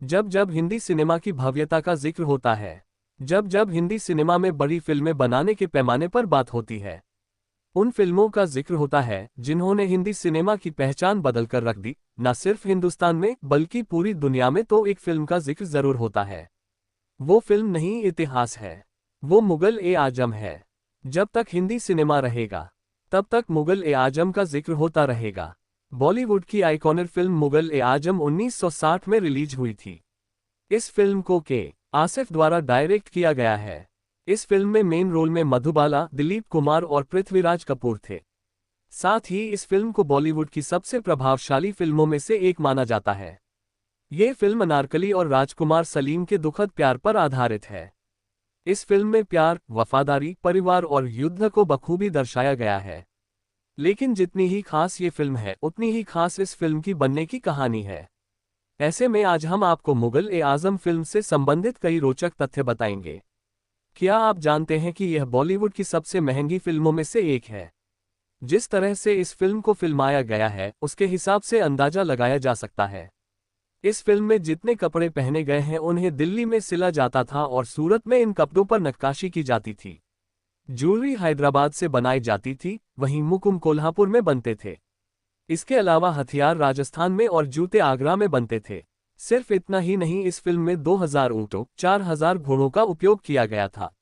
जब जब हिंदी सिनेमा की भव्यता का जिक्र होता है, जब जब हिंदी सिनेमा में बड़ी फिल्में बनाने के पैमाने पर बात होती है, उन फिल्मों का जिक्र होता है जिन्होंने हिंदी सिनेमा की पहचान बदल कर रख दी। न सिर्फ हिंदुस्तान में बल्कि पूरी दुनिया में तो एक फिल्म का जिक्र जरूर होता है। वो फिल्म नहीं, इतिहास है। वो मुगल ए आजम है। जब तक हिंदी सिनेमा रहेगा, तब तक मुगल ए आजम का जिक्र होता रहेगा। बॉलीवुड की आइकॉनिक फिल्म मुगल ए आजम 1960 में रिलीज हुई थी। इस फिल्म को के आसिफ द्वारा डायरेक्ट किया गया है। इस फिल्म में मेन रोल में मधुबाला, दिलीप कुमार और पृथ्वीराज कपूर थे। साथ ही इस फिल्म को बॉलीवुड की सबसे प्रभावशाली फिल्मों में से एक माना जाता है। ये फिल्म अनारकली और राजकुमार सलीम के दुखद प्यार पर आधारित है। इस फिल्म में प्यार, वफादारी, परिवार और युद्ध को बखूबी दर्शाया गया है। लेकिन जितनी ही खास ये फिल्म है, उतनी ही खास इस फिल्म की बनने की कहानी है। ऐसे में आज हम आपको मुगल ए आजम फिल्म से संबंधित कई रोचक तथ्य बताएंगे। क्या आप जानते हैं कि यह बॉलीवुड की सबसे महंगी फिल्मों में से एक है? जिस तरह से इस फिल्म को फिल्माया गया है, उसके हिसाब से अंदाजा लगाया जा सकता है। इस फिल्म में जितने कपड़े पहने गए हैं, उन्हें दिल्ली में सिला जाता था और सूरत में इन कपड़ों पर नक्काशी की जाती थी। ज्वेलरी हैदराबाद से बनाई जाती थी, वहीं मुकुम कोल्हापुर में बनते थे। इसके अलावा हथियार राजस्थान में और जूते आगरा में बनते थे। सिर्फ इतना ही नहीं, इस फिल्म में 2000 ऊँटों, 4000 घोड़ों का उपयोग किया गया था।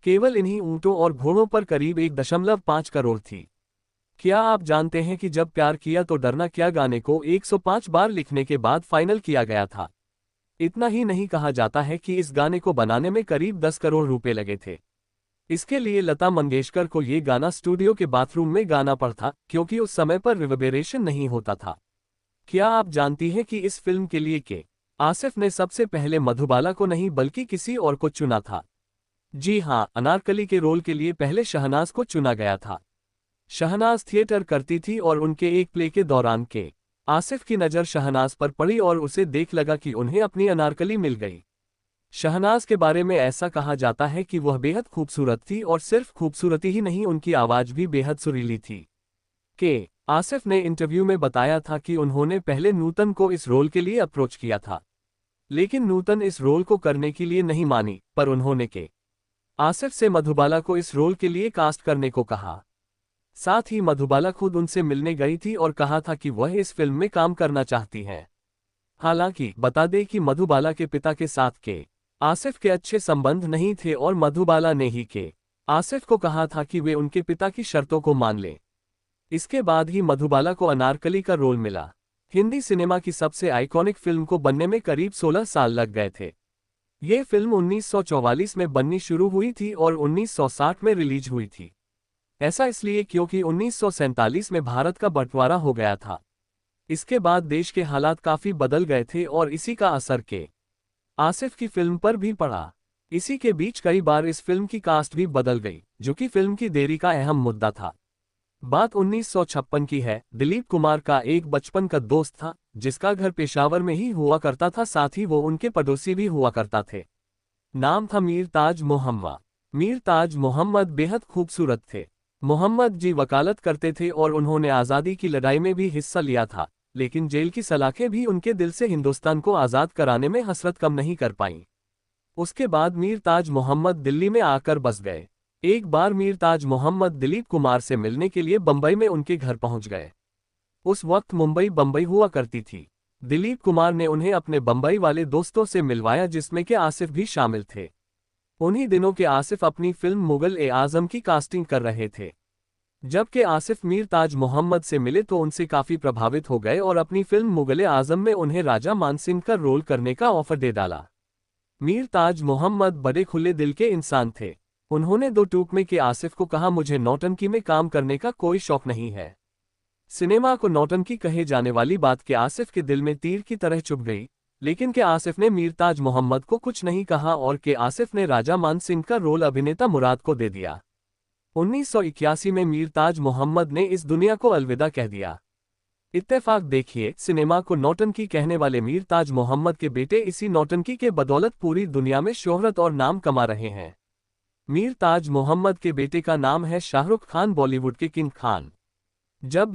केवल इन्हीं ऊँटों और घोड़ों पर करीब 1.5 करोड़ थी। क्या आप जानते हैं कि जब प्यार किया तो डरना क्या गाने को 105 बार लिखने के बाद फाइनल किया गया था? इतना ही नहीं, कहा जाता है कि इस गाने को बनाने में करीब 10 करोड़ रुपए लगे थे। इसके लिए लता मंगेशकर को ये गाना स्टूडियो के बाथरूम में गाना पड़ा था, क्योंकि उस समय पर रिवर्बेरेशन नहीं होता था। क्या आप जानती हैं कि इस फिल्म के लिए के आसिफ ने सबसे पहले मधुबाला को नहीं बल्कि किसी और को चुना था? जी हां, अनारकली के रोल के लिए पहले शहनाज को चुना गया था। शहनाज थिएटर करती थी और उनके एक प्ले के दौरान के आसिफ की नज़र शहनाज पर पड़ी और उसे देख लगा कि उन्हें अपनी अनारकली मिल गई। शहनाज के बारे में ऐसा कहा जाता है कि वह बेहद खूबसूरत थी और सिर्फ खूबसूरती ही नहीं, उनकी आवाज भी बेहद सुरीली थी। के आसिफ ने इंटरव्यू में बताया था कि उन्होंने पहले नूतन को इस रोल के लिए अप्रोच किया था, लेकिन नूतन इस रोल को करने के लिए नहीं मानी, पर उन्होंने के आसिफ से मधुबाला को इस रोल के लिए कास्ट करने को कहा। साथ ही मधुबाला खुद उनसे मिलने गई थी और कहा था कि वह इस फिल्म में काम करना चाहती हैं। हालांकि बता दें कि मधुबाला के पिता के साथ के आसिफ के अच्छे संबंध नहीं थे और मधुबाला ने ही के आसिफ को कहा था कि वे उनके पिता की शर्तों को मान लें। इसके बाद ही मधुबाला को अनारकली का रोल मिला। हिंदी सिनेमा की सबसे आइकॉनिक फिल्म को बनने में करीब 16 साल लग गए थे। ये फिल्म 1944 में बननी शुरू हुई थी और 1960 में रिलीज हुई थी। ऐसा इसलिए क्योंकि 1947 में भारत का बंटवारा हो गया था। इसके बाद देश के हालात काफी बदल गए थे और इसी का असर के आसिफ की फिल्म पर भी पड़ा। इसी के बीच कई बार इस फिल्म की कास्ट भी बदल गई, जो कि फिल्म की देरी का अहम मुद्दा था। बात 1956 की है। दिलीप कुमार का एक बचपन का दोस्त था, जिसका घर पेशावर में ही हुआ करता था। साथ ही वो उनके पड़ोसी भी हुआ करता थे। नाम था मीर ताज मोहम्मद। मीर ताज मोहम्मद बेहद खूबसूरत थे। मोहम्मद जी वकालत करते थे और उन्होंने आज़ादी की लड़ाई में भी हिस्सा लिया था, लेकिन जेल की सलाखें भी उनके दिल से हिंदुस्तान को आज़ाद कराने में हसरत कम नहीं कर पाईं। उसके बाद मीर ताज मोहम्मद दिल्ली में आकर बस गए। एक बार मीर ताज मोहम्मद दिलीप कुमार से मिलने के लिए बंबई में उनके घर पहुंच गए। उस वक्त मुंबई बंबई हुआ करती थी। दिलीप कुमार ने उन्हें अपने बंबई वाले दोस्तों से मिलवाया, जिसमें के आसिफ भी शामिल थे। उन्हीं दिनों के आसिफ अपनी फिल्म मुगल ए आजम की कास्टिंग कर रहे थे। जबकि आसिफ मीर ताज मोहम्मद से मिले तो उनसे काफी प्रभावित हो गए और अपनी फिल्म मुगल ए आजम में उन्हें राजा मानसिंह का रोल करने का ऑफर दे डाला। मीर ताज मोहम्मद बड़े खुले दिल के इंसान थे। उन्होंने दो टूक में के आसिफ को कहा, मुझे नौटंकी में काम करने का कोई शौक नहीं है। सिनेमा को नौटंकी कहे जाने वाली बात के आसिफ के दिल में तीर की तरह चुभ गई, लेकिन के आसिफ ने मीर ताज मोहम्मद को कुछ नहीं कहा और के आसिफ ने राजा मानसिंह का रोल अभिनेता मुराद को दे दिया। 1981 में मीर ताज मोहम्मद ने इस दुनिया को अलविदा कह दिया। इत्तेफाक देखिए, सिनेमा को नौटंकी कहने वाले मीर ताज मोहम्मद के बेटे इसी नौटंकी के बदौलत पूरी दुनिया में शोहरत और नाम कमा रहे हैं। मीर ताज मोहम्मद के बेटे का नाम है शाहरुख खान, बॉलीवुड के किंग खान। जब